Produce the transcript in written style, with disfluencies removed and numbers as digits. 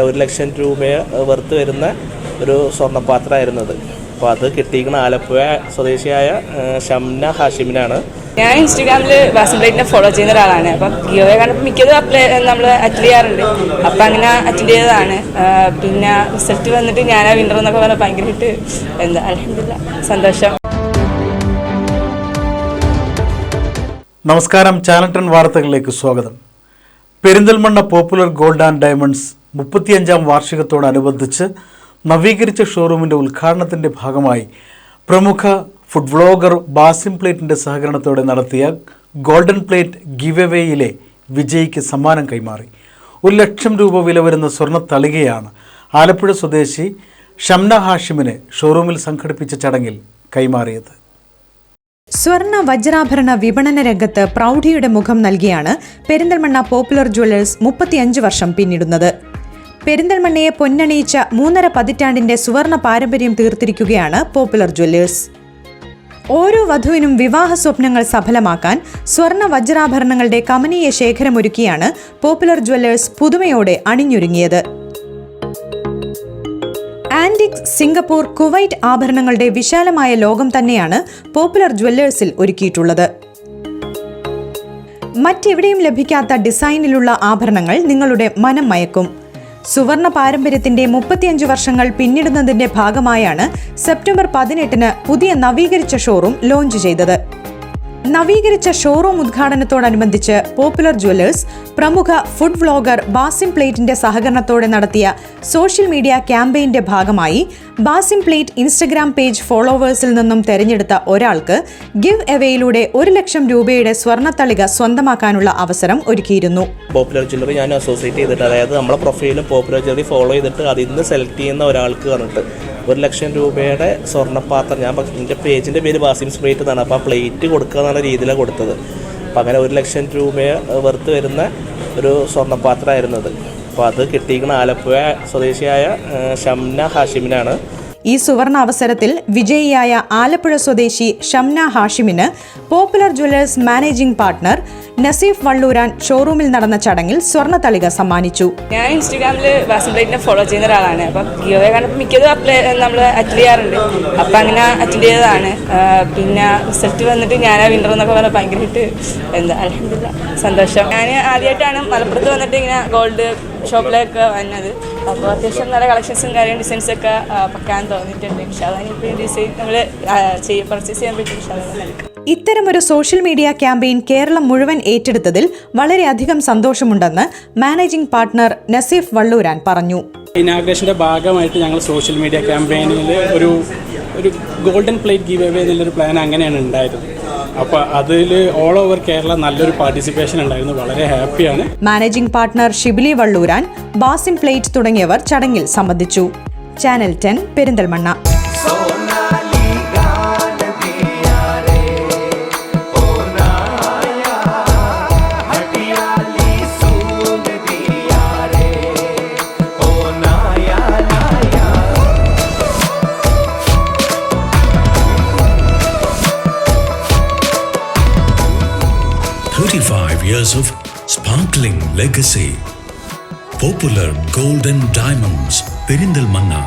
1,00,000 രൂപ വർത്ത് വരുന്ന ഒരു സ്വർണ്ണപാത്രമായിരുന്നത്. അപ്പോൾ അത് കിട്ടിയിരിക്കുന്ന ആലപ്പുഴ സ്വദേശിയായ ഷംന ഹാഷിമിനാണ്. ഞാൻ ഇൻസ്റ്റാഗ്രാമിൽ ബാസിം പ്ലേറ്റിനെ ഫോളോ ചെയ്യുന്ന ഒരാളാണ്. അപ്പം ഗിവ് കണ്ടപ്പോൾ മിക്കത് നമ്മൾ അറ്റൻഡ് ചെയ്യാറുണ്ട്. അപ്പം അങ്ങനെ അറ്റൻഡ് ചെയ്തതാണ്. പിന്നെ റിസൾട്ട് വന്നിട്ട് ഞാനാ വിന്നർ എന്നൊക്കെ പറഞ്ഞാൽ ഭയങ്കരമായിട്ട് അൽഹംദുലില്ലാ സന്തോഷം. നമസ്കാരം, ചാനൽ 10 വാർത്തകളിലേക്ക് സ്വാഗതം. Perinthalmanna popular gold and diamonds 35ാം വാർഷികത്തോടനുബന്ധിച്ച് നവീകരിച്ച ഷോറൂമിൻ്റെ ഉദ്ഘാടനത്തിൻ്റെ ഭാഗമായി പ്രമുഖ ഫുഡ് വ്ളോഗർ ബാസിം പ്ലേറ്റിൻ്റെ സഹകരണത്തോടെ നടത്തിയ ഗോൾഡൻ പ്ലേറ്റ് ഗിവ് എവേയിലെ വിജയിക്ക് സമ്മാനം കൈമാറി. 1,00,000 രൂപ വില വരുന്ന സ്വർണ്ണ തളികയാണ് ആലപ്പുഴ സ്വദേശി ഷംന ഹാഷിമിന് ഷോറൂമിൽ സംഘടിപ്പിച്ച ചടങ്ങിൽ കൈമാറിയത്. സ്വർണ്ണ വജ്രാഭരണ വിപണന രംഗത്ത് പ്രൗഢിയുടെ മുഖം നൽകിയാണ് പെരിന്തൽമണ്ണ പോപ്പുലർ ജ്വല്ലേഴ്സ് 35 വർഷം പിന്നിടുന്നത്. പെരിന്തൽമണ്ണയെ പൊന്നണിയിച്ച 3.5 പതിറ്റാണ്ടിന്റെ സുവർണ പാരമ്പര്യം തീർത്തിരിക്കുകയാണ് പോപ്പുലർ ജ്വല്ലേഴ്സ്. ഓരോ വധുവിനും വിവാഹ സ്വപ്നങ്ങൾ സഫലമാക്കാൻ സ്വർണ്ണ വജ്രാഭരണങ്ങളുടെ കമനീയ ശേഖരമൊരുക്കിയാണ് പോപ്പുലർ ജ്വല്ലേഴ്സ് പുതുമയോടെ അണിഞ്ഞൊരുങ്ങിയത്. ആന്റിക്, സിംഗപ്പൂർ, കുവൈറ്റ് ആഭരണങ്ങളുടെ വിശാലമായ ലോകം തന്നെയാണ് പോപ്പുലർ ജ്വല്ലേഴ്സിൽ ഒരുക്കിയിട്ടുള്ളത്. മറ്റെവിടെയും ലഭിക്കാത്ത ഡിസൈനിലുള്ള ആഭരണങ്ങൾ നിങ്ങളുടെ മനം മയക്കും. സുവർണ പാരമ്പര്യത്തിന്റെ 35 വർഷങ്ങൾ പിന്നിടുന്നതിന്റെ ഭാഗമായാണ് സെപ്റ്റംബർ 18-ന് പുതിയ നവീകരിച്ച ഷോറൂം ലോഞ്ച് ചെയ്തത്. നവീകരിച്ച ഷോറൂം ഉദ്ഘാടനത്തോടനുബന്ധിച്ച് പോപ്പുലർ ജ്വല്ലേഴ്സ് പ്രമുഖ ഫുഡ് വ്ളോഗർ ബാസിം പ്ലേറ്റിന്റെ സഹകരണത്തോടെ നടത്തിയ സോഷ്യൽ മീഡിയ ക്യാമ്പയിന്റെ ഭാഗമായി ബാസിം പ്ലേറ്റ് ഇൻസ്റ്റഗ്രാം പേജ് ഫോളോവേഴ്സിൽ നിന്നും തെരഞ്ഞെടുത്ത ഒരാൾക്ക് ഗിവ് എവേയിലൂടെ 1,00,000 രൂപയുടെ സ്വർണ്ണത്തളിക സ്വന്തമാക്കാനുള്ള അവസരം ഒരുക്കിയിരുന്നു. പോപ്പുലർ ജ്വല്ലറി ഞാൻ അസോസിയേറ്റ് ചെയ്തിട്ട്, അതായത് നമ്മളെ പ്രൊഫൈലും പോപ്പുലർ ജ്വല്ലറി ഫോളോ ചെയ്തിട്ട് അതിൽ നിന്ന് സെലക്ട് ചെയ്യുന്ന ഒരാൾക്ക് പറഞ്ഞിട്ട് 1,00,000 രൂപയുടെ സ്വർണ്ണപാത്രം, എൻ്റെ പേജിൻ്റെ പേര് ബാസിം പ്ലേറ്റ് എന്നാണ്. അപ്പോൾ ആ പ്ലേറ്റ് കൊടുക്കുക എന്നുള്ള രീതിയിലാണ് കൊടുത്തത്. അപ്പോൾ അങ്ങനെ 1,00,000 രൂപ വർത്ത് വരുന്ന ഒരു സ്വർണ്ണപാത്രമായിരുന്നത്. അപ്പോൾ അത് കിട്ടിയിരിക്കുന്ന ആലപ്പുഴ സ്വദേശിയായ ഷംന ഹാഷിമിനാണ്. ഈ സുവർണ അവസരത്തിൽ വിജയിയായ ആലപ്പുഴ സ്വദേശി ഷംന ഹാഷിമിന് popular jewellers managing partner Naseef Valluran ഷോറൂമിൽ നടന്ന ചടങ്ങിൽ സ്വർണ്ണത്തളിക സമ്മാനിച്ചു. ഞാൻ ഇൻസ്റ്റാഗ്രാമിൽ ബാസിം പ്ലേറ്റിനെ ഫോളോ ചെയ്യുന്ന ഒരാളാണ്. അപ്പം ഗിവ് കണ്ടപ്പോൾ മിക്കത് നമ്മൾ അറ്റൻഡ് ചെയ്യാറുണ്ട്. അപ്പം അങ്ങനെ അറ്റൻഡ് ചെയ്തതാണ്. പിന്നെ റിസൾട്ട് വന്നിട്ട് ഞാനാ വിന്നർ എന്നൊക്കെ പറഞ്ഞാൽ ഭയങ്കരമായിട്ട് അൽഹംദുലില്ലാ സന്തോഷം. ഞാൻ ആദ്യമായിട്ടാണ് മലപ്പുറത്ത് വന്നിട്ട് ഇങ്ങനെ ഗോൾഡ് ഷോപ്പിലൊക്കെ വന്നത്. അപ്പോൾ അത്യാവശ്യം നല്ല കളക്ഷൻസും കാര്യം ഡിസൈൻസൊക്കെ പക്കാൻ തോന്നിയിട്ടുണ്ട്. ഇൻഷാല്ലാഹ് ഡിസൈൻ നമ്മൾ പർച്ചേസ് ചെയ്യാൻ പറ്റും. ഇത്തരമൊരു സോഷ്യൽ മീഡിയ ക്യാമ്പയിൻ കേരളം മുഴുവൻ ഏറ്റെടുത്തതിൽ വളരെയധികം സന്തോഷമുണ്ടെന്ന് മാനേജിംഗ് പാർട്ണർ നസീഫ് വള്ളൂരാൻ പറഞ്ഞു. ഇനാഗ്രേഷൻ്റെ ഭാഗമായിട്ട് ഞങ്ങൾ സോഷ്യൽ മീഡിയ ക്യാമ്പയിനിൽ ഒരു ഗോൾഡൻ പ്ലേറ്റ് ഗീവ് അവേ എന്നുള്ളൊരു പ്ലാൻ അങ്ങനെയാണ് ഉണ്ടായത്. അപ്പോൾ അതിൽ ഓൾ ഓവർ കേരള നല്ലൊരു പാർട്ടിസിപ്പേഷൻ ഉണ്ടായിരുന്നു. വളരെ ഹാപ്പിയാണ്. Managing partner Shibili Valluran, Basim plate തുടങ്ങിയവർ ചടങ്ങിൽ സംബന്ധിച്ചു. Channel 10 Perinthalmanna. Years of sparkling legacy. Popular Gold and Diamonds, Perindalmanna.